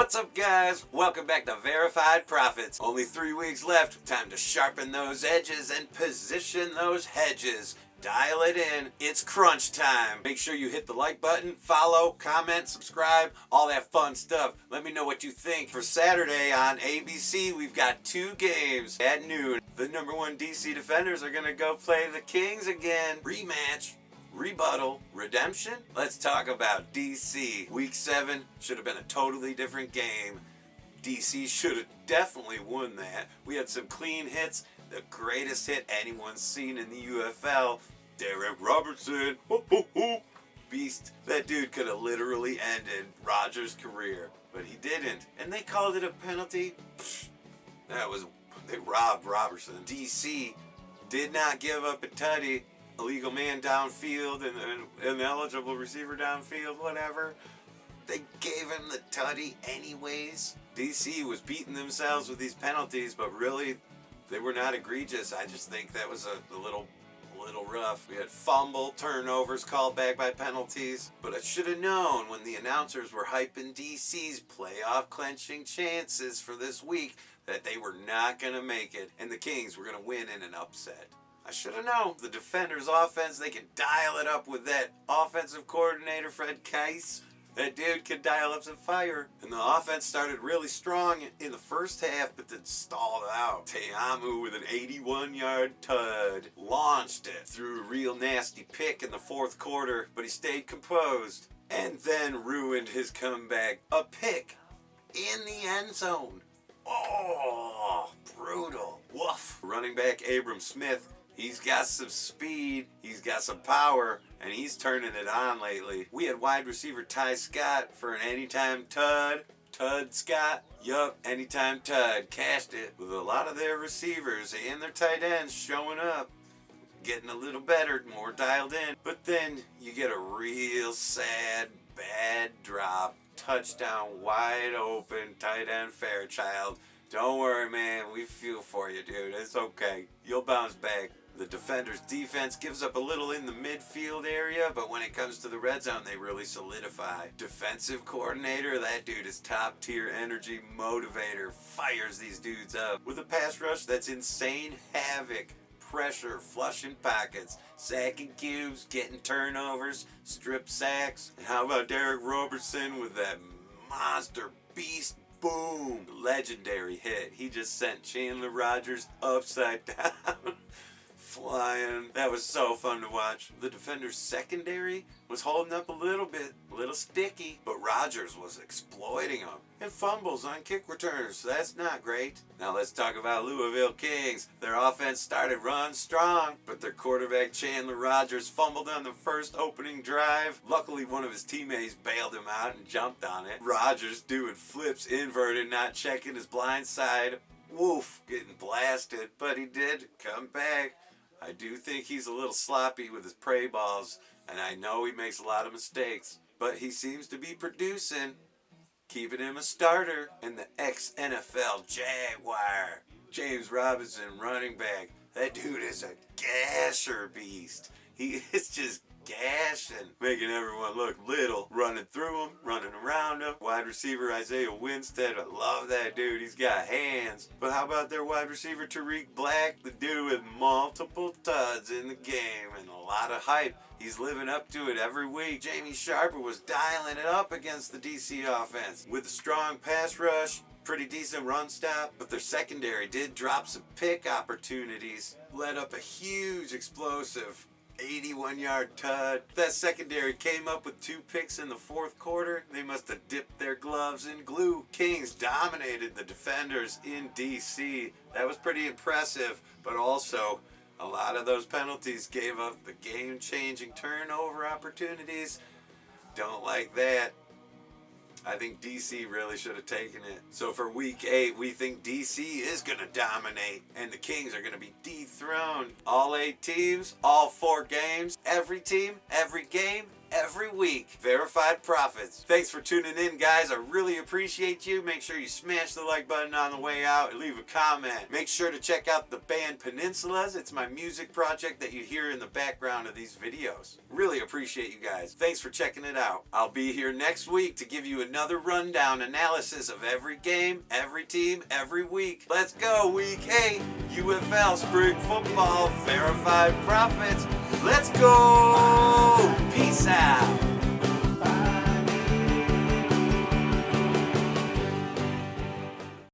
What's up, guys? Welcome back to Verified Profits. Only 3 weeks left. Time to sharpen those edges and position those hedges. Dial it in. It's crunch time. Make sure you hit the like button, follow, comment, subscribe, all that fun stuff. Let me know what you think. For Saturday on ABC, we've got 2 games at noon. The #1 DC Defenders are going to go play the Kings again. Rematch. Rebuttal, redemption. Let's talk about DC. Week 7 should have been a totally different game. DC should have definitely won that. We had some clean hits. The greatest hit anyone's seen in the UFL. Derek Robertson. Beast. That dude could have literally ended Rodgers' career, but he didn't. And they called it a penalty. They robbed Robertson. DC did not give up a tutty. Illegal man downfield and an ineligible receiver downfield, whatever. They gave him the tutty anyways. DC was beating themselves with these penalties, but really, they were not egregious. I just think that was a little rough. We had fumble, turnovers called back by penalties. But I should have known when the announcers were hyping DC's playoff clinching chances for this week that they were not going to make it, and the Kings were going to win in an upset. I should have known. The Defenders' offense, they can dial it up with that offensive coordinator, Fred Keiss. That dude could dial up some fire. And the offense started really strong in the first half, but then stalled out. Teamu with an 81-yard tud. Launched it. Threw a real nasty pick in the fourth quarter, but he stayed composed. And then ruined his comeback. A pick in the end zone. Oh, brutal. Woof. Running back Abram Smith. He's got some speed, he's got some power, and he's turning it on lately. We had wide receiver Ty Scott for an anytime tud. Tud Scott. Yup, anytime tud. Cashed it with a lot of their receivers and their tight ends showing up. Getting a little better, more dialed in. But then you get a real sad, bad drop. Touchdown, wide open, tight end Fairchild. Don't worry, man. We feel for you, dude. It's okay. You'll bounce back. The Defenders' defense gives up a little in the midfield area, but when it comes to the red zone, they really solidify. Defensive coordinator, that dude is top-tier energy motivator. Fires these dudes up with a pass rush that's insane havoc. Pressure, flushing pockets, sacking cubes, getting turnovers, strip sacks. And how about Derek Robertson with that monster beast? Boom! Legendary hit. He just sent Chandler Rodgers upside down. Flying. That was so fun to watch. The Defenders' secondary was holding up a little bit, a little sticky, but Rodgers was exploiting them. And fumbles on kick returns, so that's not great. Now let's talk about Louisville Kings. Their offense started run strong, but their quarterback Chandler Rodgers fumbled on the first opening drive. Luckily, one of his teammates bailed him out and jumped on it. Rodgers doing flips inverted, not checking his blind side. Woof, getting blasted, but he did come back. I do think he's a little sloppy with his prey balls, and I know he makes a lot of mistakes, but he seems to be producing, keeping him a starter. And the ex-NFL Jaguar, James Robinson, running back, that dude is a gasher beast. He is just gashing, making everyone look little, running through him, running around him. Wide receiver Isaiah Winstead, I love that dude. He's got hands. But how about their wide receiver Tariq Black, the dude with multiple tuds in the game and a lot of hype. He's living up to it every week. Jamie Sharper was dialing it up against the DC offense with a strong pass rush, pretty decent run stop, but their secondary did drop some pick opportunities, led up a huge explosive 81-yard tud. That secondary came up with 2 picks in the fourth quarter. They must have dipped their gloves in glue. Kings dominated the Defenders in DC. That was pretty impressive, but also a lot of those penalties gave up the game-changing turnover opportunities. Don't like that. I think DC really should have taken it. So for week 8, we think DC is going to dominate and the Kings are going to be dethroned. All 8 teams, all 4 games, every team, every game, every week. Verified Profits. Thanks for tuning in, guys. I really appreciate you. Make sure you smash the like button on the way out and leave a comment. Make sure to check out the band Peninsulas. It's my music project that you hear in the background of these videos. Really appreciate you guys. Thanks for checking it out. I'll be here next week to give you another rundown analysis of every game, every team, every week. Let's go, Week 8, UFL Spring Football, Verified Profits. Let's go! Peace out!